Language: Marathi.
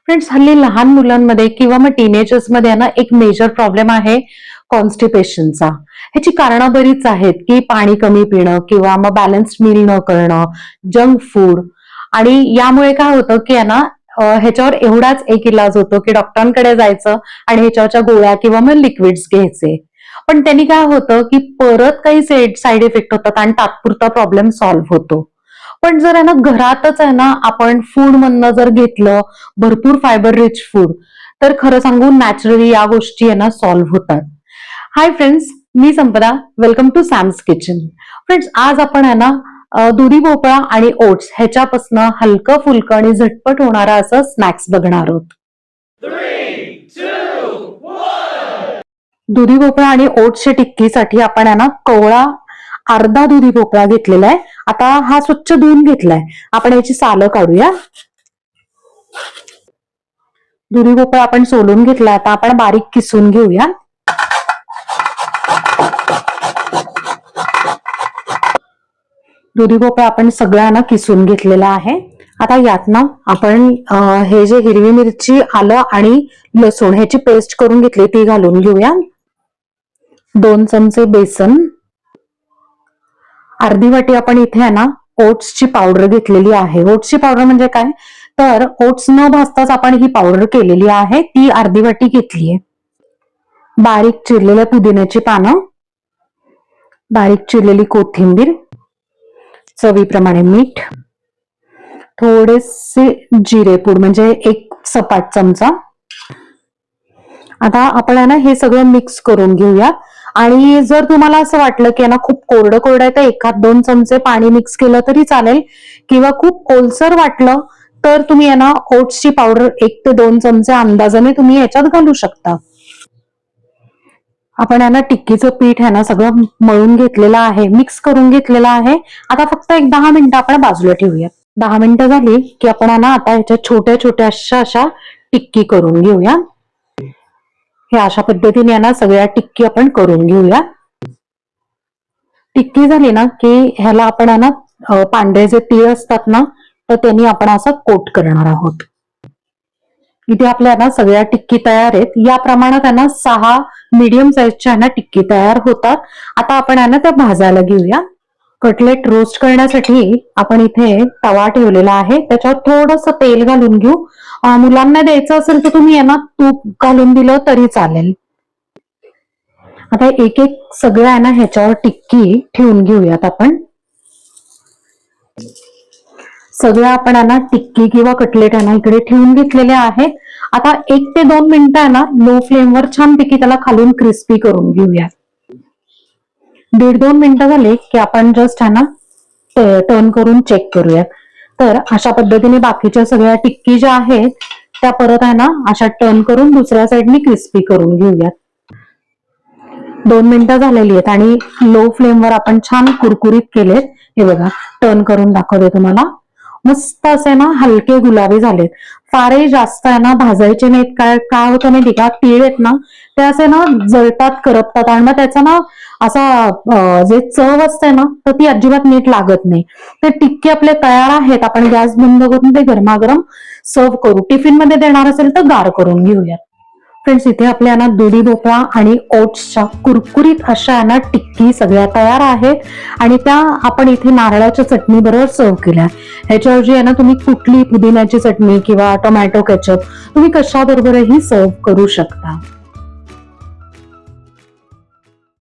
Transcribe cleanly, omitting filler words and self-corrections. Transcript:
फ्रेंड्स, हल्ली लहान मुलांमध्ये किंवा मग टीनेजर्स मध्ये ना एक मेजर प्रॉब्लेम आहे कॉन्स्टिपेशनचा. ह्याची कारणं बरीच आहेत की पाणी कमी पिणं किंवा मग बॅलन्स्ड मील न करणं, जंक फूड. आणि यामुळे काय होतं की ह्याच्यावर एवढाच एक इलाज होतो की डॉक्टरांकडे जायचं आणि ह्याच्यावरच्या गोळ्या किंवा मग लिक्विड्स घ्यायचे. पण त्यांनी काय होतं की परत काही साईड इफेक्ट होतात आणि तात्पुरता प्रॉब्लेम सॉल्व्ह होतो. पण जर घरातच आपण फूड मधनं जर घेतलं, भरपूर फायबर रिच फूड, तर खरं सांगू नॅचरली या गोष्टी सॉल्व्ह होतात. हाय फ्रेंड्स, मी Sampada. Welcome to Sam's kitchen. Friends, आज आपण दुधी भोपळा आणि ओट्स ह्याच्यापासून हलकं फुलकं आणि झटपट होणारा असं स्नॅक्स बघणार आहोत. 3, 2, 1. दुधी भोपळा आणि ओट्सच्या टिक्कीसाठी आपण कोवळा अर्धा दुधी भोपळा घेतलेला आहे. आता हा स्वच्छ धुवून घेतलाय. आपण याची सालं काढूया. दुधी भोपळा आपण सोलून घेतला. आता आपण बारीक किसून घेऊया. दुधी भोपळा आपण सगळ्यांना किसून घेतलेला आहे. आता यात आपण हे जे हिरवी मिरची, आलं आणि लसूण ह्याची पेस्ट करून घेतली ती घालून घेऊया. 2 चमचे बेसन, अर्धी वाटी आपण इथे ओट्सची पावडर घेतलेली आहे. ओट्सची पावडर म्हणजे काय, तर ओट्स न भाजताच आपण ही पावडर केलेली आहे, ती अर्धी वाटी घेतलीये. बारीक चिरलेल्या पुदिन्याची पानं, बारीक चिरलेली कोथिंबीर, चवीप्रमाणे मीठ, थोडेसे जिरेपूड म्हणजे 1 सपाट चमचा. आता आपण हे सगळं मिक्स करून घेऊया. आणि जर तुम्हाला असं वाटलं की खूप कोरडं कोरडं आहे तर 1-2 चमचे पाणी मिक्स केलं तरी चालेल, किंवा खूप ओलसर वाटलं तर तुम्ही ओट्सची पावडर 1 ते 2 चमचे अंदाजाने तुम्ही याच्यात घालू शकता. आपण टिक्कीचं पीठ सगळं मळून घेतलेलं आहे, मिक्स करून घेतलेलं आहे. आता फक्त 10 मिनिटं आपण बाजूला ठेवूयात. 10 मिनिटं झाली की आपण आता ह्याच्या छोट्या छोट्या अशा टिक्की करून घेऊया. हे अशा पद्धतीने सगळ्या टिक्की आपण करून घेऊया. टिक्की झाली की ह्याला आपण पांढरे जे तीळ असतात तर त्यांनी आपण असं कोट करणार आहोत. इथे आपल्या सगळ्या टिक्की तयार आहेत. या प्रमाणात 6 मीडियम साईजच्या टिक्की तयार होतात. आता आपण त्या भाजायला घेऊया. कटलेट रोस्ट करण्यासाठी आपण इथे तवा ठेवलेला आहे, त्याच्यावर थोडंसं तेल घालून घेऊ. मुलांना द्यायचं असेल तर तुम्ही तूप घालून दिलं तरी चालेल. आता एक सगळ्या ह्याच्यावर टिक्की ठेवून घेऊयात. आपण सगळ्या आपण टिक्की किंवा कटलेट इकडे ठेवून घेतलेले आहेत. आता 1 ते 2 मिनिटं लो फ्लेमवर छानपैकी त्याला खालून क्रिस्पी करून घेऊया. 1.5-2 मिनिटं झाले की आपण जस्ट टर्न करून चेक करूया. तर अशा पद्धतीने बाकीच्या सगळ्या टिक्की ज्या आहेत त्या परत अशा टर्न करून दुसऱ्या साईडने क्रिस्पी करून घेऊयात. 2 मिनिटं झालेली आहेत आणि लो फ्लेमवर आपण छान कुरकुरीत केलेत. हे बघा, टर्न करून दाखवते तुम्हाला. मस्त असे हलके गुलाबी झालेत. फारही जास्त भाजायचे नाहीत. काय होतं माहिती का, तीळ आहेत ते असे जळतात, करपतात आणि मग त्याचा असा जे चव असते तर ती अजिबात नीट लागत नाही. तर टिक्की आपले तयार आहेत. आपण गॅस बंद करून ते गरमागरम सर्व करू. टिफिन मध्ये देणार असेल तर गार करून घेऊयात. फ्रेंड्स, इथे आपल्या दुधी भोपळा आणि ओट्सच्या कुरकुरीत अशा टिक्की सगळ्या तयार आहेत आणि त्या आपण इथे नारळाच्या चटणी बरोबर सर्व केल्या. ह्याच्याऐवजी तुम्ही कुठली पुदिन्याची चटणी किंवा टोमॅटो केचप तुम्ही कशा बरोबरही सर्व करू शकता.